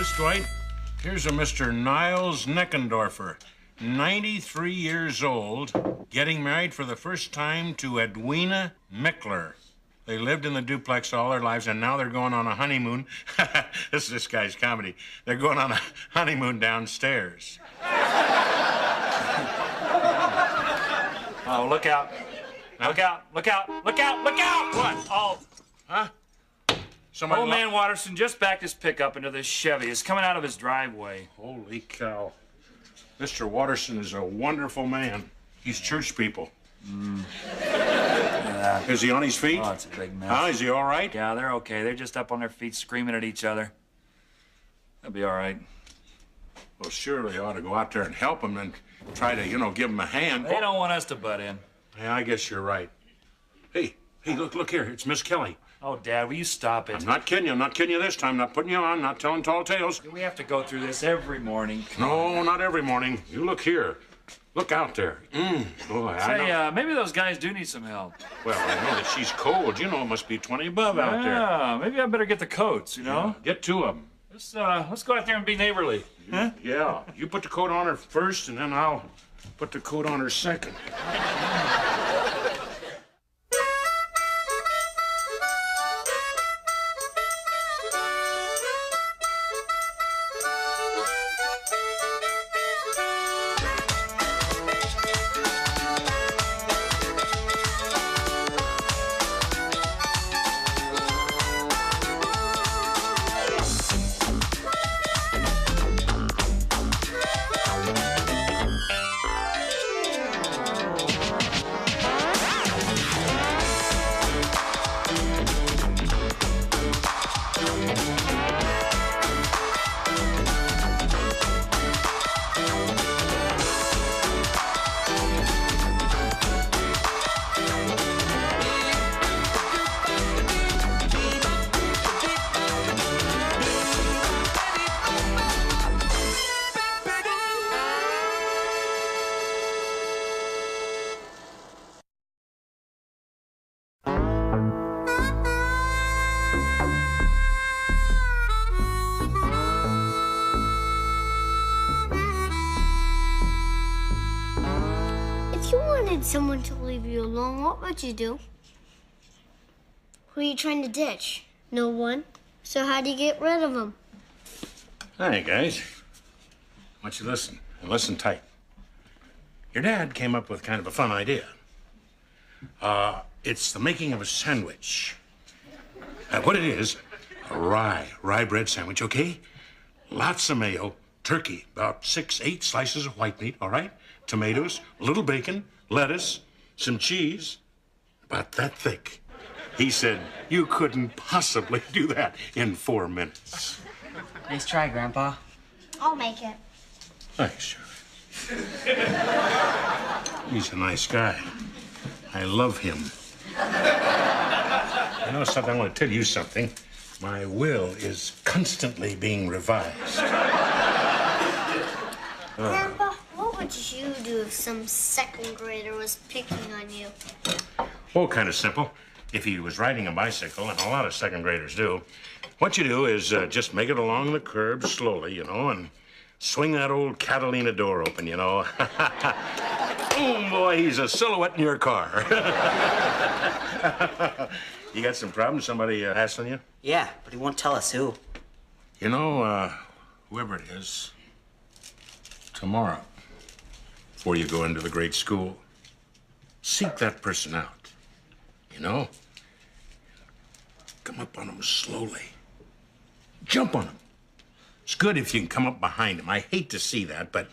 this, Dwight? Here's a Mr. Niles Neckendorfer, 93 years old, getting married for the first time to Edwina Mickler. They lived in the duplex all their lives, and now they're going on a honeymoon. This guy's comedy. They're going on a honeymoon downstairs. Oh, look out. Look out, look out, look out, look out! What? Oh. Huh? Somebody Old man Watterson just backed his pickup into this Chevy. It's coming out of his driveway. Holy cow. Mr. Watterson is a wonderful man. He's church people. Yeah. Is he on his feet? Oh, it's a big mess. Huh? Is he all right? Yeah, they're okay. They're just up on their feet screaming at each other. They'll be all right. Well, surely you ought to go out there and help him and try to, give him a hand. They don't want us to butt in. Yeah, I guess you're right. Hey, look here. It's Miss Kelly. Oh, Dad, will you stop it? I'm not kidding you. I'm not kidding you this time. Not putting you on. Not telling tall tales. Do we have to go through this every morning? No, not every morning. You look here. Look out there. Boy, Say, maybe those guys do need some help. Well, I know that she's cold. It must be 20 above out there. Yeah, maybe I better get the coats, Yeah, get to them. Let's go out there and be neighborly. Huh? Yeah, you put the coat on her first, and then I'll put the coat on her second. If you wanted someone to leave you alone, what would you do? Who are you trying to ditch? No one. So how do you get rid of them? Hey, guys. Why don't you listen, and listen tight. Your dad came up with kind of a fun idea. It's the making of a sandwich. What it is, a rye bread sandwich, okay? Lots of mayo, turkey, about 6-8 slices of white meat, all right? Tomatoes, a little bacon, lettuce, some cheese, about that thick. He said you couldn't possibly do that in 4 minutes. Nice try, Grandpa. I'll make it. Thanks, Charlie. He's a nice guy. I love him. You know something? I want to tell you something. My will is constantly being revised. Grandpa, what would you do if some second grader was picking on you? Oh, kind of simple. If he was riding a bicycle, and a lot of second graders do, what you do is just make it along the curb slowly, and swing that old Catalina door open, Boom, boy, he's a silhouette in your car. You got some problems? Somebody hassling you? Yeah, but he won't tell us who. Whoever it is, tomorrow, before you go into the great school, seek that person out. Come up on him slowly. Jump on him. It's good if you can come up behind him. I hate to see that, but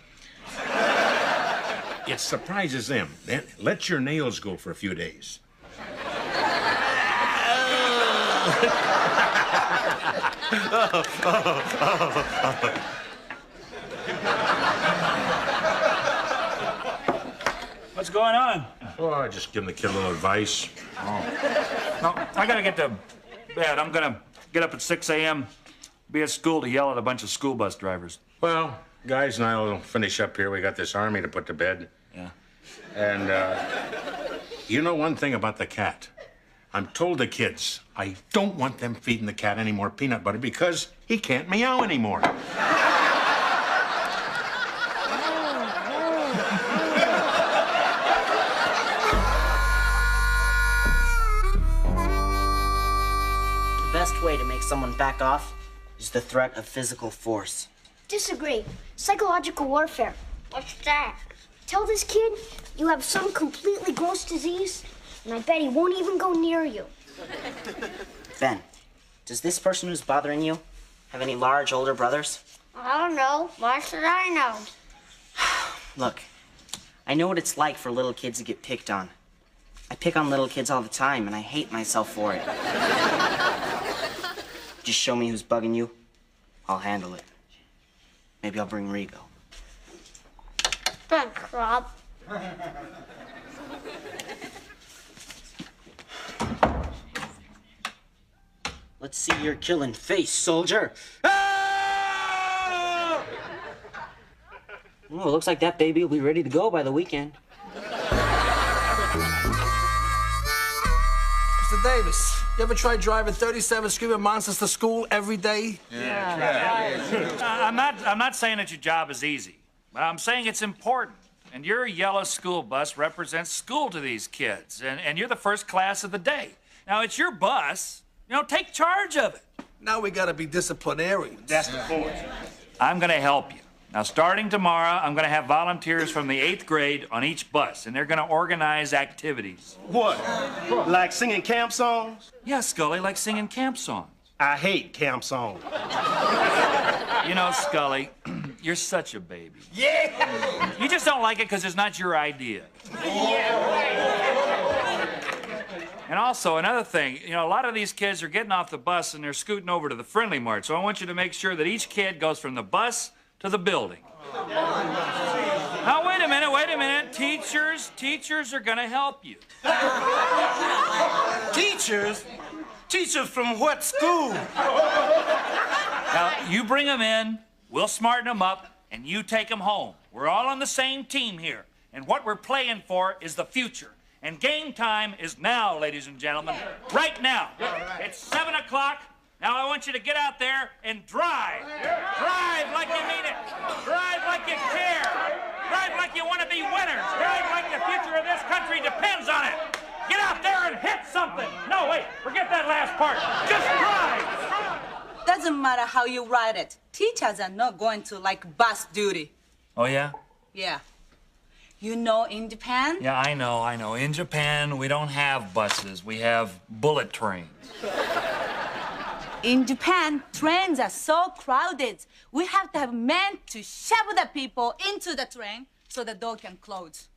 it surprises them. Then let your nails go for a few days. What's going on? Oh, I just give him the kid a little advice. Oh. No, I gotta get to bed. I'm gonna get up at 6 a.m., be at school to yell at a bunch of school bus drivers. Well, guys and I will finish up here. We got this army to put to bed. Yeah. And, you know one thing about the cat. I'm told the kids I don't want them feeding the cat any more peanut butter because he can't meow anymore. The best way to make someone back off is the threat of physical force. Disagree. Psychological warfare. What's that? Tell this kid you have some completely gross disease, and I bet he won't even go near you. Ben, does this person who's bothering you have any large older brothers? I don't know. Why should I know? Look, I know what it's like for little kids to get picked on. I pick on little kids all the time, and I hate myself for it. Just show me who's bugging you. I'll handle it. Maybe I'll bring Rigo. Thanks, Rob. Let's see your killing face, soldier. Ah! Oh, looks like that baby will be ready to go by the weekend. Mr. Davis, you ever tried driving 37 screaming monsters to school every day? I'm not saying that your job is easy, but I'm saying it's important. And your yellow school bus represents school to these kids, and you're the first class of the day. Now, it's your bus. You know, take charge of it. Now we gotta be disciplinarians. That's the point. I'm going to help you. Now, starting tomorrow, I'm going to have volunteers from the 8th grade on each bus, and they're going to organize activities. What? Like singing camp songs? Yeah, Scully, like singing camp songs. I hate camp songs. You know, Scully, you're such a baby. Yeah! You just don't like it because it's not your idea. And also, another thing, you know, a lot of these kids are getting off the bus and they're scooting over to the Friendly Mart, so I want you to make sure that each kid goes from the bus to the building. Now, wait a minute. Teachers are gonna help you. Teachers? Teachers from what school? Now, you bring them in, we'll smarten them up, and you take them home. We're all on the same team here, and what we're playing for is the future. And game time is now, ladies and gentlemen, right now. It's 7 o'clock. Now I want you to get out there and drive. Drive like you mean it. Drive like you care. Drive like you want to be winners. Drive like the future of this country depends on it. Get out there and hit something. No, wait, forget that last part. Just drive. Doesn't matter how you write it. Teachers are not going to like bus duty. Oh, yeah? Yeah. You know, in Japan, Yeah, I know. In Japan, we don't have buses. We have bullet trains. trains are so crowded. We have to have men to shove the people into the train so the door can close.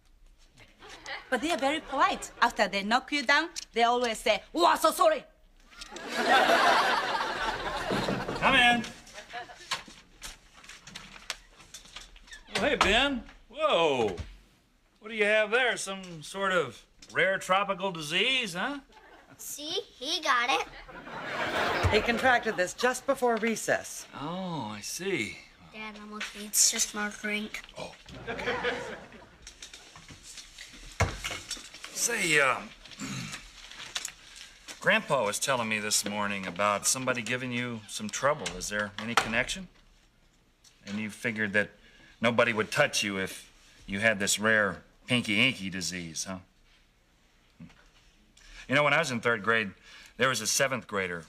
But they are very polite. After they knock you down, they always say, "Oh, so sorry." Come in. Oh, hey, Ben. Whoa. What do you have there? Some sort of rare tropical disease, huh? See? He got it. He contracted this just before recess. Oh, I see. Dad almost needs just more drink. Oh. Say, Grandpa was telling me this morning about somebody giving you some trouble. Is there any connection? And you figured that nobody would touch you if you had this rare pinky-inky disease, huh? You know, when I was in 3rd grade, there was a 7th grader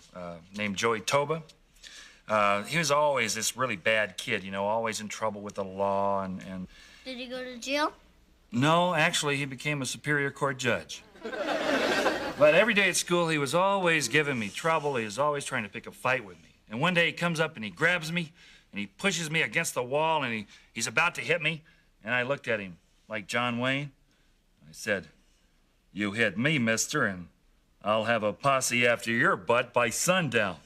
named Joey Toba. He was always this really bad kid, you know, always in trouble with the law and... Did he go to jail? No, actually, he became a Superior Court judge. But every day at school, he was always giving me trouble. He was always trying to pick a fight with me. And one day he comes up and he grabs me and he pushes me against the wall and he's about to hit me. And I looked at him like John Wayne. I said, "You hit me, mister, and I'll have a posse after your butt by sundown."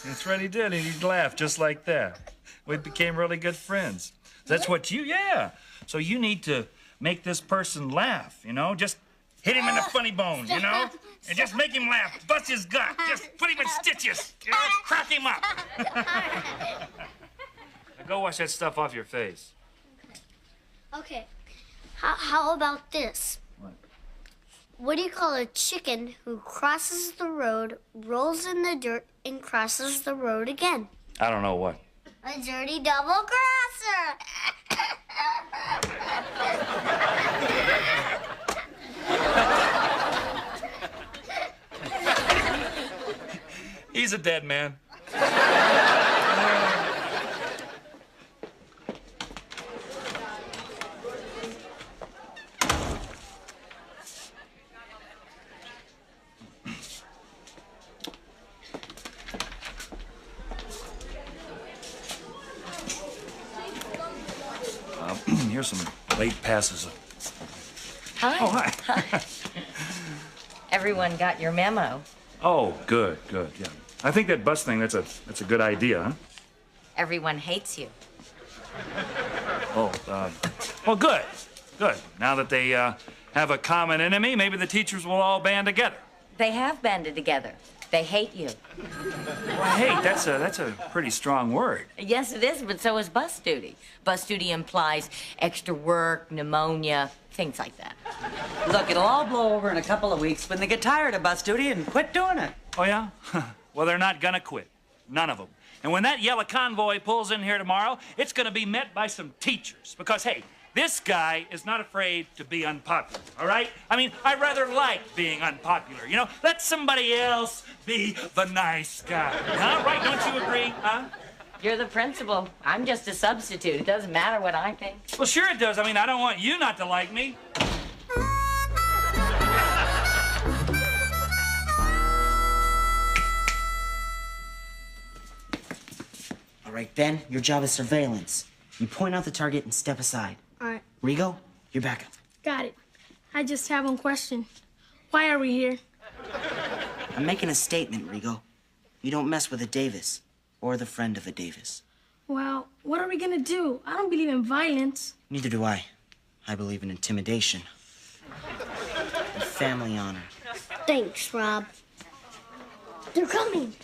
That's what he did, and he laughed just like that. We became really good friends. That's what yeah. So you need to make this person laugh, you know? Just hit him in the funny bone, you know? And just make him laugh. Bust his gut. Just put him in stitches. You know? Crack him up. Now go wash that stuff off your face. Okay. How about this? What? What do you call a chicken who crosses the road, rolls in the dirt, and crosses the road again? I don't know what. A dirty double crosser. He's a dead man. Here's some late passes. Hi. Oh, hi. Everyone got your memo. Oh, good, yeah. I think that bus thing, that's a good idea, huh? Everyone hates you. Oh, well, good. Now that they have a common enemy, maybe the teachers will all band together. They have banded together. They hate you. Well, hey, that's a pretty strong word. Yes, it is, but so is bus duty. Bus duty implies extra work, pneumonia, things like that. Look, it'll all blow over in a couple of weeks when they get tired of bus duty and quit doing it. Oh, yeah? Well, they're not gonna quit. None of them. And when that yellow convoy pulls in here tomorrow, it's gonna be met by some teachers. Because, hey, this guy is not afraid to be unpopular, all right? I mean, I rather like being unpopular, you know? Let somebody else be the nice guy. Huh? Right? Don't you agree, huh? You're the principal. I'm just a substitute. It doesn't matter what I think. Well, sure it does. I mean, I don't want you not to like me. All right, Ben, your job is surveillance. You point out the target and step aside. All right. Rigo, you're backup. Got it. I just have one question. Why are we here? I'm making a statement, Rigo. You don't mess with a Davis or the friend of a Davis. Well, what are we gonna do? I don't believe in violence. Neither do I. I believe in intimidation. And family honor. Thanks, Rob. They're coming.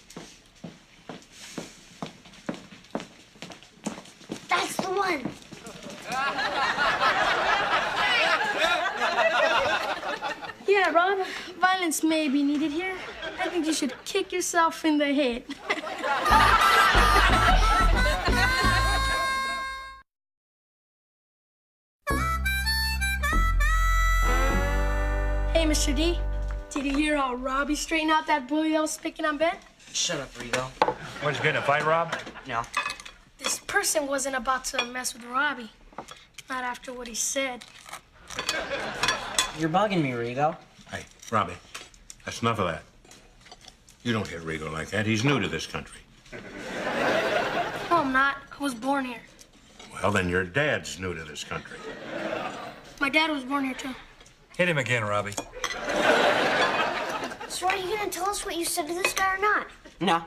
That's the one. Yeah, Rob, violence may be needed here. I think you should kick yourself in the head. Hey, Mr. D, did you hear how Robbie straightened out that bully that was picking on Ben? Shut up, Rigo. What, you getting in a fight, Rob? No. This person wasn't about to mess with Robbie. Not after what he said. You're bugging me, Rigo. Hey, Robbie, that's enough of that. You don't hit Rigo like that. He's new to this country. No, I'm not. I was born here. Well, then your dad's new to this country. My dad was born here, too. Hit him again, Robbie. So are you gonna tell us what you said to this guy or not? No.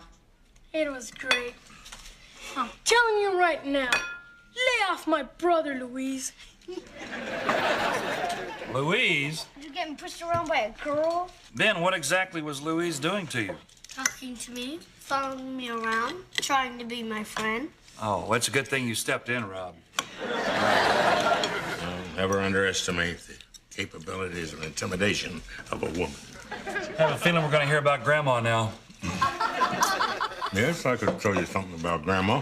It was great. I'm telling you right now, lay off my brother, Louise. Louise? You're getting pushed around by a girl, Ben, what exactly was Louise doing to you? talking to me, following me around, trying to be my friend. Oh, it's a good thing you stepped in, Rob. Never underestimate the capabilities of intimidation of a woman. I have a feeling we're going to hear about Grandma now. Yes, I could tell you something about Grandma.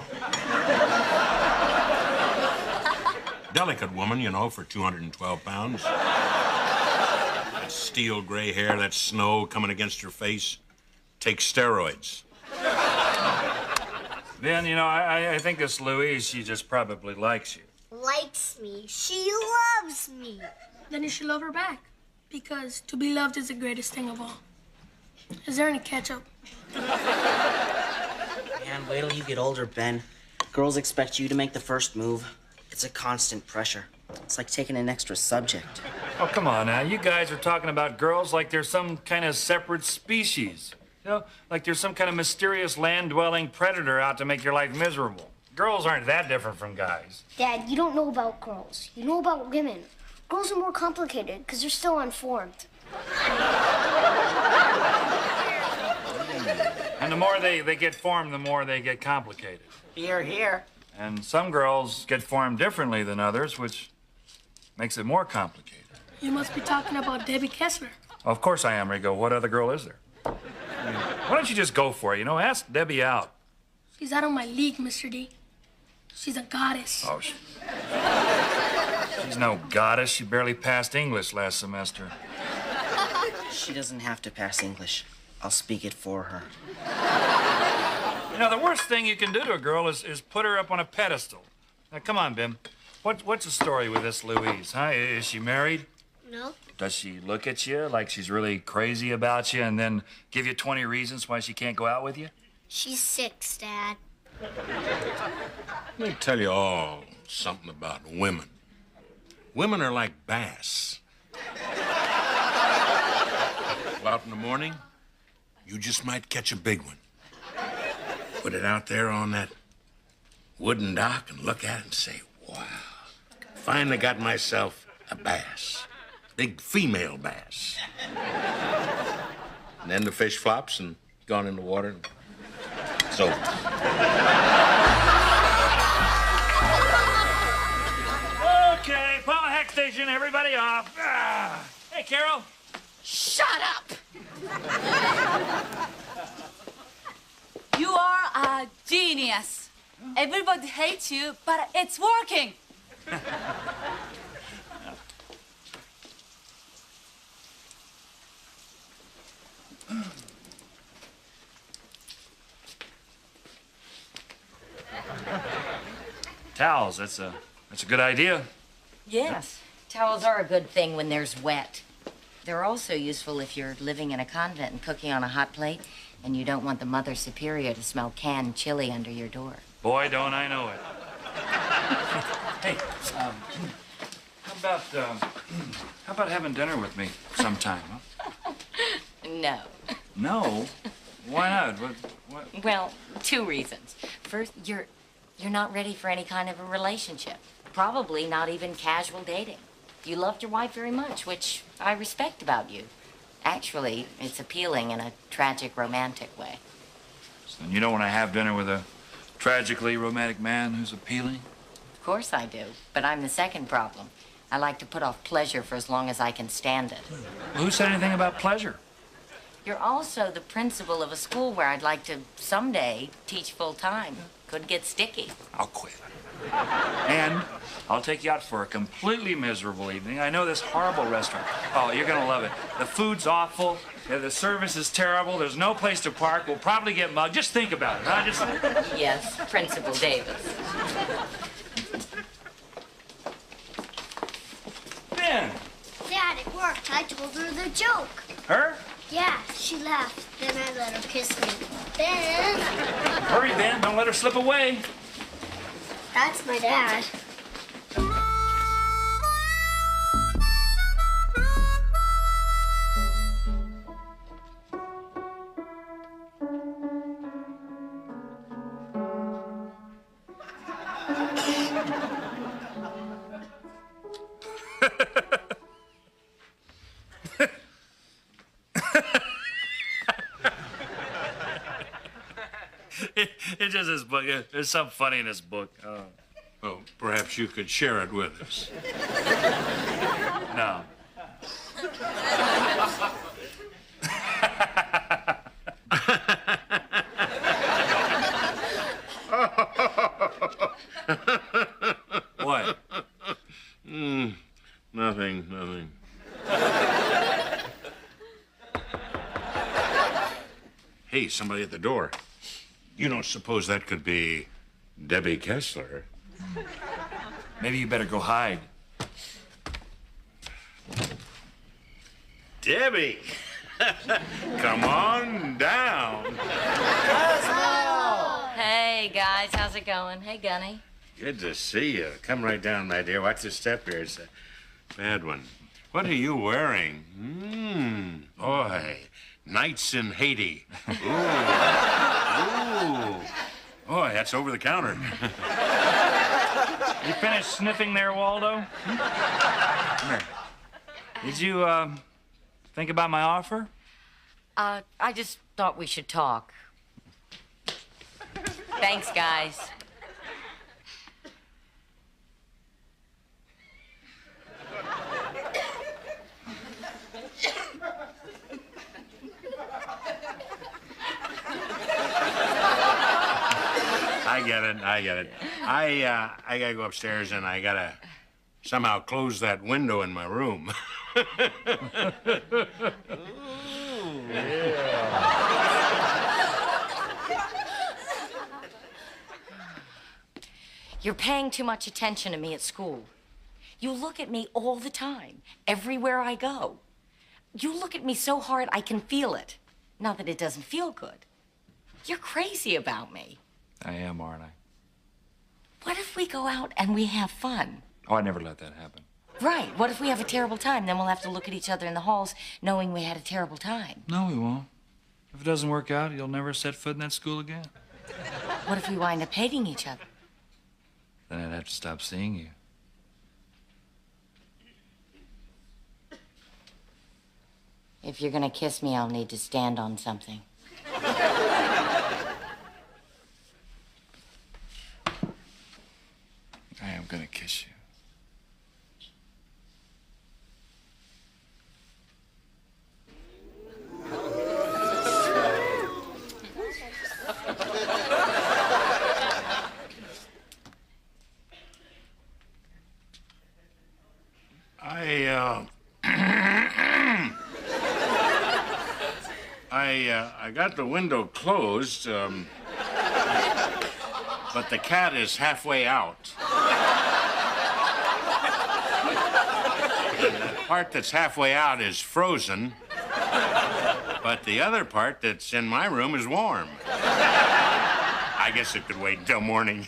Delicate woman, you know, for 212 pounds. That steel gray hair, that snow coming against her face. Takes steroids. Ben, you know, I think this Louise, she just probably likes you. Likes me. She loves me. Then you should love her back. Because to be loved is the greatest thing of all. Is there any ketchup? Man, wait till you get older, Ben. Girls expect you to make the first move. It's a constant pressure. It's like taking an extra subject. Oh, come on now. You guys are talking about girls like they're some kind of separate species. You know, like there's some kind of mysterious land-dwelling predator out to make your life miserable. Girls aren't that different from guys. Dad, you don't know about girls. You know about women. Girls are more complicated because they're still unformed. And the more they get formed, the more they get complicated. Here, here. And some girls get formed differently than others, which makes it more complicated. You must be talking about Debbie Kessler. Of course I am, Rigo. What other girl is there? I mean, why don't you just go for it? You know, ask Debbie out. She's out of my league, Mr. D. She's a goddess. Oh, she's no goddess. She barely passed English last semester. She doesn't have to pass English. I'll speak it for her. You know, the worst thing you can do to a girl is put her up on a pedestal. Now, come on, Bim. What's the story with this Louise, huh? Is she married? No. Does she look at you like she's really crazy about you and then give you 20 reasons why she can't go out with you? She's 6, Dad. Let me tell you all something about women. Women are like bass. Go out in the morning, you just might catch a big one. Put it out there on that wooden dock and look at it and say, wow, finally got myself a bass. Big female bass. And then the fish flops and gone in the water. And it's over. Okay, Palma Heck Station, everybody off. Ah. Hey, Carol. Shut up! You are a genius. Everybody hates you, but it's working. Towels, that's a good idea. Yes, towels are a good thing when there's wet. They're also useful if you're living in a convent and cooking on a hot plate and you don't want the Mother Superior to smell canned chili under your door. Boy, don't I know it. Hey, how about having dinner with me sometime, huh? No. No? Why not? What? Well, 2 reasons. First, you're not ready for any kind of a relationship. Probably not even casual dating. You loved your wife very much, which I respect about you. Actually, it's appealing in a tragic, romantic way. So then you don't want to have dinner with a tragically romantic man who's appealing? Of course I do, but I'm the second problem. I like to put off pleasure for as long as I can stand it. Well, who said anything about pleasure? You're also the principal of a school where I'd like to someday teach full time. Could get sticky. I'll quit. And I'll take you out for a completely miserable evening. I know this horrible restaurant. Oh, you're gonna love it. The food's awful. The service is terrible. There's no place to park. We'll probably get mugged. Just think about it, huh? Just... Yes, Principal Davis. Ben! Dad, it worked. I told her the joke. Her? Yeah, she laughed. Then I let her kiss me. Ben! Hurry, Ben. Don't let her slip away. That's my dad. It's just this book. There's something funny in this book. Well, perhaps you could share it with us. No. What? Nothing. Hey, somebody at the door. You don't suppose that could be Debbie Kessler? Maybe you better go hide. Debbie! Come on down. Hey, guys, how's it going? Hey, Gunny. Good to see you. Come right down, my dear. Watch the step here. It's a bad one. What are you wearing? Boy, nights in Haiti. Ooh. Boy, that's over the counter. You finished sniffing there, Waldo? Come here. Did you, think about my offer? I just thought we should talk. Thanks, guys. I get it. I gotta go upstairs and I gotta somehow close that window in my room. You're paying too much attention to me at school. You look at me all the time, everywhere I go. You look at me so hard I can feel it. Not that it doesn't feel good. You're crazy about me. I am, aren't I? What if we go out and we have fun? Oh, I never let that happen. Right. What if we have a terrible time? Then we'll have to look at each other in the halls knowing we had a terrible time. No, we won't. If it doesn't work out, you'll never set foot in that school again. What if we wind up hating each other? Then I'd have to stop seeing you. If you're gonna kiss me, I'll need to stand on something. I am gonna kiss you. I got the window closed, but the cat is halfway out. And the part that's halfway out is frozen, but the other part that's in my room is warm. I guess it could wait until morning.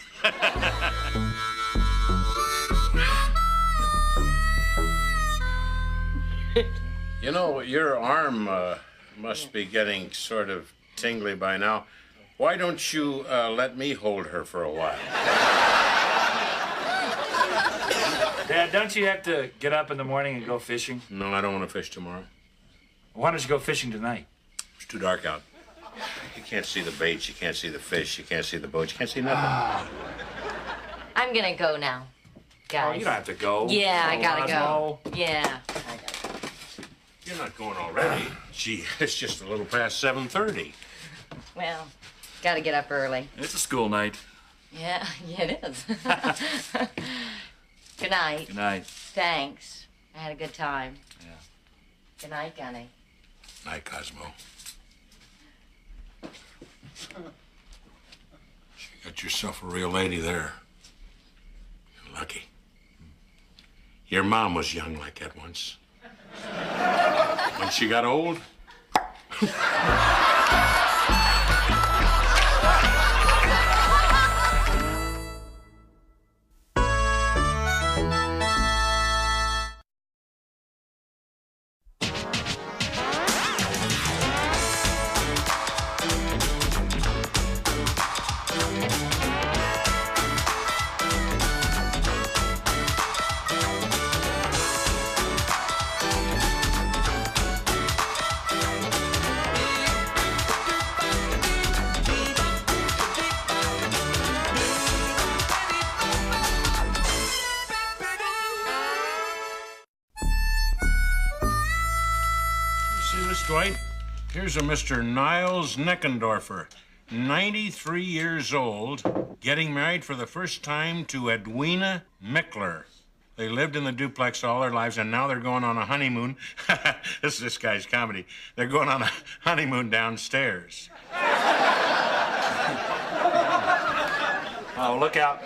You know, your arm must be getting sort of tingly by now. Why don't you let me hold her for a while? Dad, don't you have to get up in the morning and go fishing? No, I don't want to fish tomorrow. Why don't you go fishing tonight? It's too dark out. You can't see the baits, you can't see the fish, you can't see the boats, you can't see nothing. I'm gonna go now, guys. Oh, you don't have to go. Yeah, I gotta Osmo. go. Yeah, I gotta go. You're not going already. Gee, it's just a little past 7:30. Well, gotta get up early. It's a school night. Yeah, it is. Good night. Good night. Thanks. I had a good time. Yeah. Good night, Gunny. Night, Cosmo. You got yourself a real lady there. You're lucky. Your mom was young like that once. When she got old, Dwight, here's a Mr. Niles Neckendorfer, 93 years old, getting married for the first time to Edwina Mickler. They lived in the duplex all their lives, and now they're going on a honeymoon. This guy's comedy. They're going on a honeymoon downstairs. Oh, look out.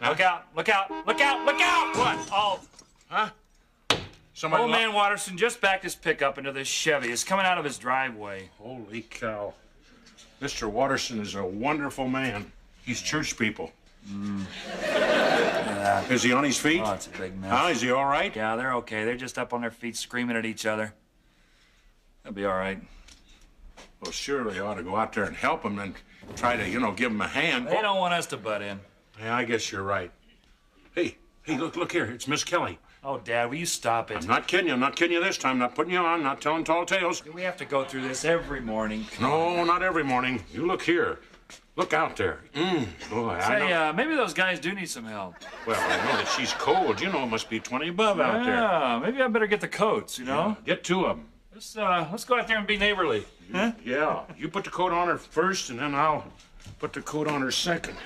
Look out, look out, look out, look out! What? Oh. Huh? Somebody Old man Watterson just backed his pickup into this Chevy. It's coming out of his driveway. Holy cow. Mr. Watterson is a wonderful man. He's church people. Is he on his feet? Oh, it's a big mess. Huh? Is he all right? Yeah, they're okay. They're just up on their feet screaming at each other. They'll be all right. Well, surely ought to go out there and help him and try to, give him a hand. They don't want us to butt in. Yeah, I guess you're right. Hey, look here. It's Miss Kelly. Oh, Dad, will you stop it? I'm not kidding you. I'm not kidding you this time. Not putting you on. Not telling tall tales. We have to go through this every morning. No, not every morning. You look here. Look out there. Boy, I know. Say, maybe those guys do need some help. Well, I know that she's cold. It must be 20 above out there. Yeah, maybe I better get the coats, Yeah, get to them. Let's go out there and be neighborly. Huh? Yeah, you put the coat on her first, and then I'll Put the coat on her second.